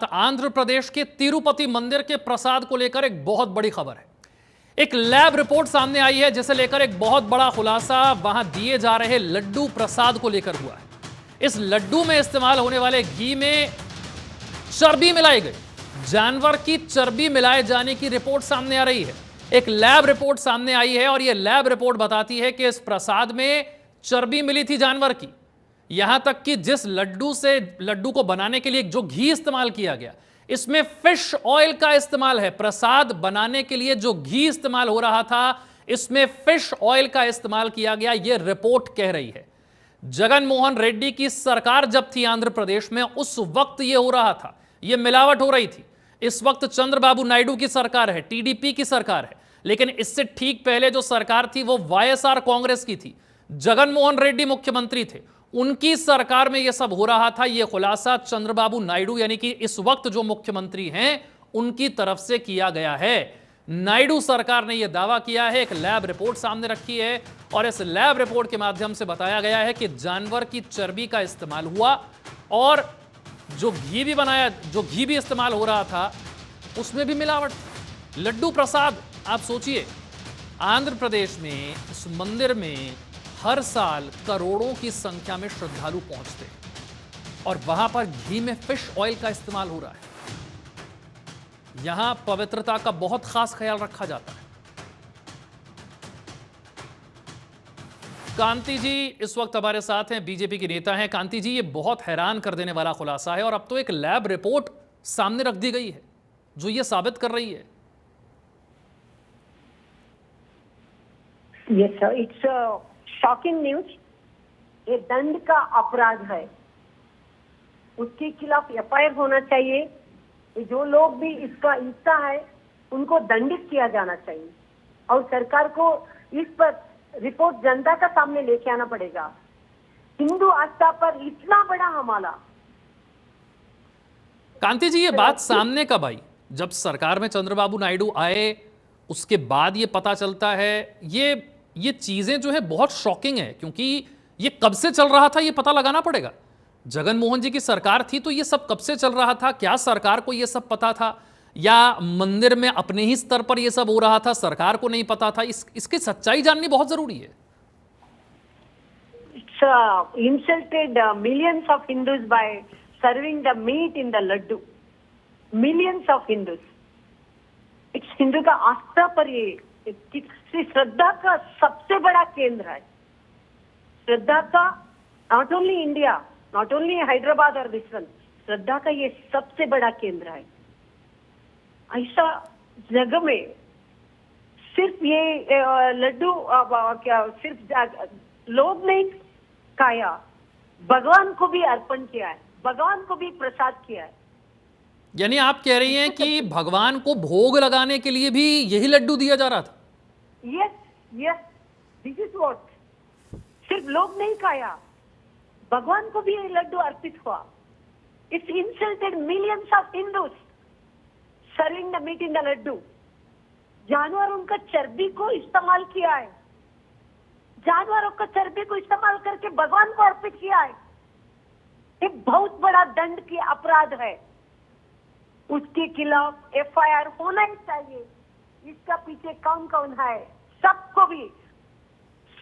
आंध्र प्रदेश के तिरुपति मंदिर के प्रसाद को लेकर एक बहुत बड़ी खबर है। एक लैब रिपोर्ट सामने आई है जिसे लेकर एक बहुत बड़ा खुलासा वहां दिए जा रहे लड्डू प्रसाद को लेकर हुआ है। इस लड्डू में इस्तेमाल होने वाले घी में चर्बी मिलाई गई, जानवर की चर्बी मिलाए जाने की रिपोर्ट सामने आ रही है। एक लैब रिपोर्ट सामने आई है और यह लैब रिपोर्ट बताती है कि इस प्रसाद में चर्बी मिली थी जानवर की। यहां तक कि जिस लड्डू को बनाने के लिए जो घी इस्तेमाल किया गया, इसमें फिश ऑयल का इस्तेमाल है। प्रसाद बनाने के लिए जो घी इस्तेमाल हो रहा था, इसमें फिश ऑयल का इस्तेमाल किया गया, यह रिपोर्ट कह रही है। जगन मोहन रेड्डी की सरकार जब थी आंध्र प्रदेश में, उस वक्त यह हो रहा था, यह मिलावट हो रही थी। इस वक्त चंद्रबाबू नायडू की सरकार है, टीडीपी की सरकार है, लेकिन इससे ठीक पहले जो सरकार थी वो वाईएसआर कांग्रेस की थी। जगन मोहन रेड्डी मुख्यमंत्री थे, उनकी सरकार में यह सब हो रहा था। यह खुलासा चंद्रबाबू नायडू यानी कि इस वक्त जो मुख्यमंत्री हैं उनकी तरफ से किया गया है। नायडू सरकार ने यह दावा किया है, एक लैब रिपोर्ट सामने रखी है और इस लैब रिपोर्ट के माध्यम से बताया गया है कि जानवर की चर्बी का इस्तेमाल हुआ और जो घी भी इस्तेमाल हो रहा था उसमें भी मिलावट थी। लड्डू प्रसाद, आप सोचिए, आंध्र प्रदेश में इस मंदिर में हर साल करोड़ों की संख्या में श्रद्धालु पहुंचते हैं और वहां पर घी में फिश ऑयल का इस्तेमाल हो रहा है। यहां पवित्रता का बहुत खास ख्याल रखा जाता है। कांति जी इस वक्त हमारे साथ हैं, बीजेपी के नेता हैं। कांति जी, ये बहुत हैरान कर देने वाला खुलासा है और अब तो एक लैब रिपोर्ट सामने रख दी गई है जो ये साबित कर रही है। Yes sir, it's shocking news. ये दंड का अपराध है, उसके खिलाफ एफआईआर होना चाहिए। जो लोग भी इसका हिस्सा है उनको दंडित किया जाना चाहिए और सरकार को इस पर रिपोर्ट जनता का सामने लेके आना पड़ेगा। हिंदू आस्था पर इतना बड़ा हमला। कांति जी, ये बात सामने कब आई? जब सरकार में चंद्रबाबू नायडू आए उसके बाद ये पता चलता है? ये चीजें जो है बहुत शॉकिंग है, क्योंकि ये कब से चल रहा था ये पता लगाना पड़ेगा। जगन मोहन जी की सरकार थी तो ये सब कब से चल रहा था? क्या सरकार को ये सब पता था या मंदिर में अपने ही स्तर पर ये सब हो रहा था, सरकार को नहीं पता था? इसकी सच्चाई जाननी बहुत जरूरी है। It's insulted millions of Hindus by serving the meat in the laddu. Millions of Hindus. It's Hindu का आस्था पर ये श्रद्धा का सबसे बड़ा केंद्र है। श्रद्धा का not only India, not only Hyderabad और दिस वन, श्रद्धा का ये सबसे बड़ा केंद्र है। ऐसा जगह में सिर्फ ये लड्डू क्या सिर्फ लोग नहीं खाया, भगवान को भी अर्पण किया है, भगवान को भी प्रसाद किया है। यानी आप कह रही हैं कि भगवान को भोग लगाने के लिए भी यही लड्डू दिया जा रहा था? Yes yes, this is what. सिर्फ लोग नहीं खाया, भगवान को भी ये लड्डू अर्पित हुआ। It's insulted millions of Hindus serving the meat in the laddu. जानवरों का चर्बी को इस्तेमाल किया है, जानवरों का चर्बी को इस्तेमाल करके भगवान को अर्पित किया है। ये बहुत बड़ा दंड की अपराध है, उसके खिलाफ एफआईआर होना ही चाहिए। इसका पीछे कौन कौन है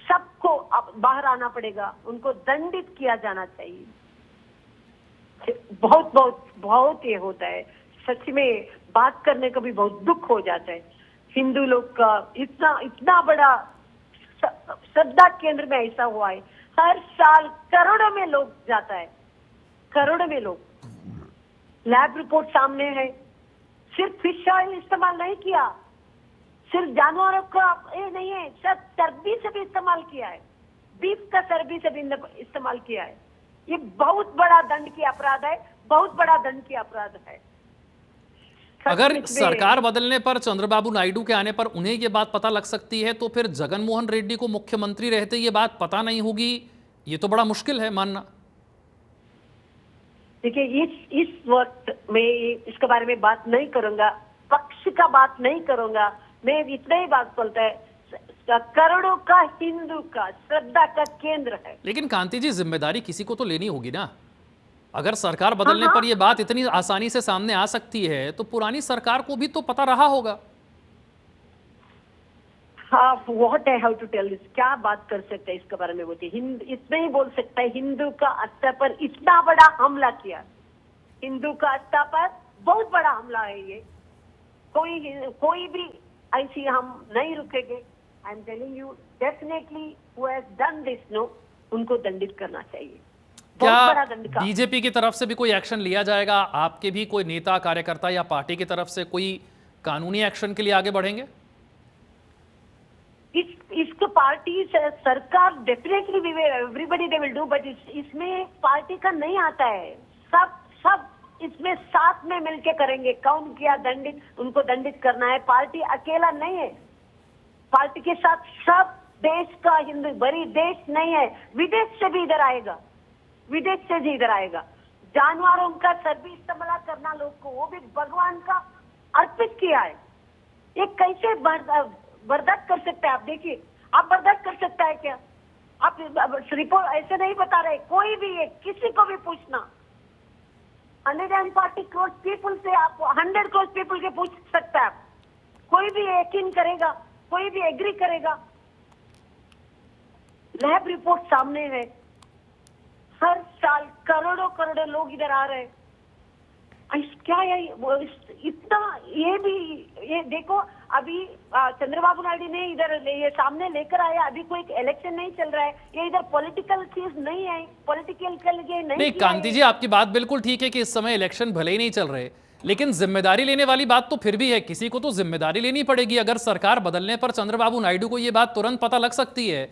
सबको अब बाहर आना पड़ेगा, उनको दंडित किया जाना चाहिए। बहुत बहुत बहुत ये होता है, सच में बात करने का भी बहुत दुख हो जाता है। हिंदू लोग का इतना बड़ा श्रद्धा केंद्र में ऐसा हुआ है। हर साल करोड़ों में लोग जाता है, करोड़ों में लोग। लैब रिपोर्ट सामने है, सिर्फ फिश ऑयल इस्तेमाल नहीं किया, सिर्फ जानवरों का ये नहीं है, सब चर्बी से भी इस्तेमाल किया है, बीफ का चर्बी से भी इस्तेमाल किया है। ये बहुत बड़ा दंड की अपराध है, बहुत बड़ा दंड की अपराध है। अगर सरकार बदलने पर, चंद्रबाबू नायडू के आने पर उन्हें ये बात पता लग सकती है, तो फिर जगन मोहन रेड्डी को मुख्यमंत्री रहते ये बात पता नहीं होगी, ये तो बड़ा मुश्किल है मानना। देखिए, इस वक्त में इसके बारे में बात नहीं करूंगा, पक्ष का बात नहीं करूंगा। मैं इतना ही बात बोलता है, करोड़ों का हिंदू का श्रद्धा का केंद्र है। लेकिन कांति जी, जिम्मेदारी किसी को तो लेनी होगी ना। अगर सरकार बदलने पर यह बात इतनी आसानी से सामने आ सकती है तो पुरानी सरकार को भी तो पता रहा होगा। हाँ, what I have to tell this, क्या बात कर सकते हैं इसके बारे में? बोलते इतना ही बोल सकता है, हिंदू का आस्था पर इतना बड़ा हमला किया, हिंदू का आस्था पर बहुत बड़ा हमला है ये। कोई भी ऐसी हम नहीं रुकेंगे। I am telling you, definitely who has done this, no, उनको दंडित करना चाहिए। बहुत बड़ा दंड का। बीजेपी की तरफ से भी कोई एक्शन लिया जाएगा? आपके भी कोई नेता कार्यकर्ता या पार्टी की तरफ से कोई कानूनी एक्शन के लिए आगे बढ़ेंगे? इसको पार्टी सरकार definitely everybody they will do, but इसमें पार्टी का नहीं आता है। सब इसमें साथ में मिलके करेंगे। कौन किया दंडित, उनको दंडित करना है। पार्टी अकेला नहीं है, पार्टी के साथ सब देश का हिंदू, बड़ी देश नहीं है, विदेश से भी इधर आएगा, विदेश से भी इधर आएगा। जानवरों का सर भी इस्तेमाल करना लोग को, वो भी भगवान का अर्पित किया है। ये कैसे बर्दाश्त कर सकते हैं? आप देखिए, आप बर्दाश्त कर सकता है क्या? आप रिपोर्ट ऐसे नहीं बता रहे। कोई भी है, किसी को भी पूछना, 140 करोड़ पीपल से आप 100 करोड़ पीपल के पूछ सकते हैं। आप कोई भी यकीन करेगा, कोई भी एग्री करेगा। लैब रिपोर्ट सामने है, हर साल करोड़ों लोग इधर आ रहे हैं। क्या है इतना? ये देखो, अभी चंद्रबाबू नायडू ने इधर ये सामने लेकर आया। अभी कोई इलेक्शन नहीं चल रहा है, ये इधर पॉलिटिकल चीज नहीं है, पॉलिटिकल के लिए नहीं। कांति जी, आपकी बात बिल्कुल ठीक है कि इस समय इलेक्शन भले ही नहीं चल रहे, लेकिन जिम्मेदारी लेने वाली बात तो फिर भी है। किसी को तो जिम्मेदारी लेनी पड़ेगी। अगर सरकार बदलने पर चंद्रबाबू नायडू को यह बात तुरंत पता लग सकती है,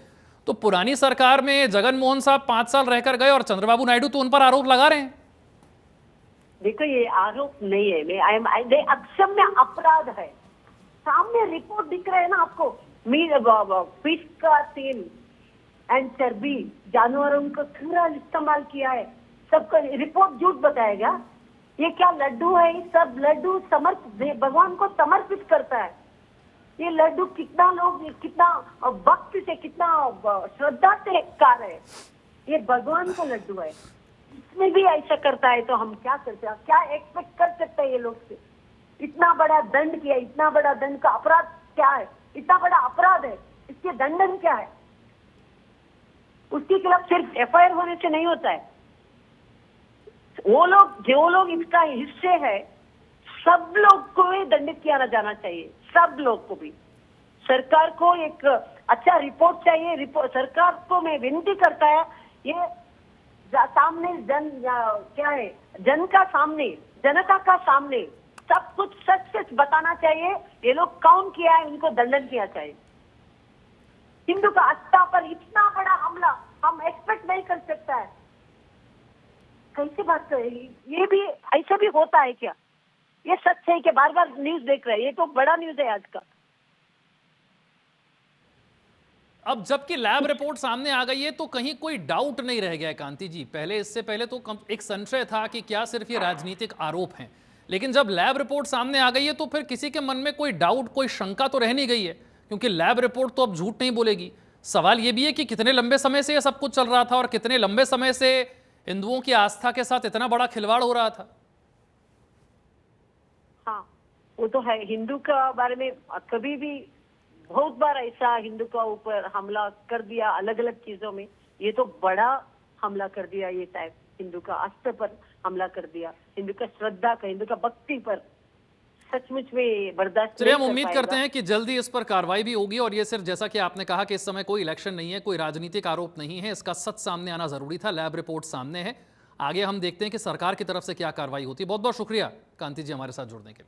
तो पुरानी सरकार में जगन मोहन साहब 5 साल रहकर गए और चंद्रबाबू नायडू तो उन पर आरोप लगा रहे हैं। देखो, ये आरोप नहीं है, अक्षम्य अपराध है। सामने रिपोर्ट दिख रहा है ना आपको, फिश का तेल एंड चर्बी, जानवरों का पूरा इस्तेमाल किया है। सबका रिपोर्ट झूठ बताएगा। ये क्या लड्डू है? सब लड्डू भगवान को समर्पित करता है। ये लड्डू कितना लोग, कितना भक्ति से, कितना श्रद्धा से खा रहे हैं। ये भगवान का लड्डू है, इसमें भी ऐसा करता है तो हम क्या करते हैं? क्या एक्सपेक्ट कर सकते हैं ये लोग से? इतना बड़ा दंड किया, इतना बड़ा दंड का अपराध क्या है? इतना बड़ा अपराध है, इसके दंडन क्या है? उसके खिलाफ सिर्फ एफआईआर होने से नहीं होता है। जो लोग इसका हिस्से है, सब लोग को ही दंडित किया जाना चाहिए। सब लोग को भी। सरकार को एक अच्छा रिपोर्ट चाहिए। सरकार को मैं विनती करता है, ये सामने क्या है, जनता का सामने सब कुछ सच बताना चाहिए। ये लोग कौन किया है, उनको दंडन किया चाहिए। हिंदू का आस्था पर इतना बड़ा हमला हम एक्सपेक्ट नहीं कर सकता है। कैसे बात करेगी? ये भी ऐसा भी होता है क्या? ये सच है कि बार बार न्यूज देख रहे हैं? ये तो बड़ा न्यूज है आज का। अब जबकि लैब रिपोर्ट सामने आ गई है तो कहीं कोई डाउट नहीं रह गया है कांति जी। इससे पहले तो एक संशय था कि क्या सिर्फ ये राजनीतिक आरोप हैं, लेकिन जब लैब रिपोर्ट सामने आ गई है तो फिर किसी के मन में कोई डाउट, कोई शंका तो रह नहीं गई है, क्योंकि लैब रिपोर्ट तो अब झूठ नहीं बोलेगी। सवाल ये भी है कि कितने लंबे समय से ये सब कुछ चल रहा था और कितने लंबे समय से हिंदुओं की आस्था के साथ इतना बड़ा खिलवाड़ हो रहा था। हाँ, वो तो है। हिंदू का बारे में कभी भी बहुत बार ऐसा हिंदू का ऊपर हमला कर दिया, अलग अलग चीजों में। ये तो बड़ा हमला कर दिया, ये टाइप हिंदू का आस्था पर हमला कर दिया, हिंदू का श्रद्धा का, हिंदू का भक्ति पर। सचमुच में बर्दाश्त चलिए, हम उम्मीद करते हैं कि जल्दी इस पर कार्रवाई भी होगी। और ये सिर्फ जैसा कि आपने कहा कि इस समय कोई इलेक्शन नहीं है, कोई राजनीतिक आरोप नहीं है, इसका सच सामने आना जरूरी था। लैब रिपोर्ट सामने है, आगे हम देखते हैं कि सरकार की तरफ से क्या कार्रवाई होती है। बहुत बहुत शुक्रिया कांति जी हमारे साथ जुड़ने के लिए।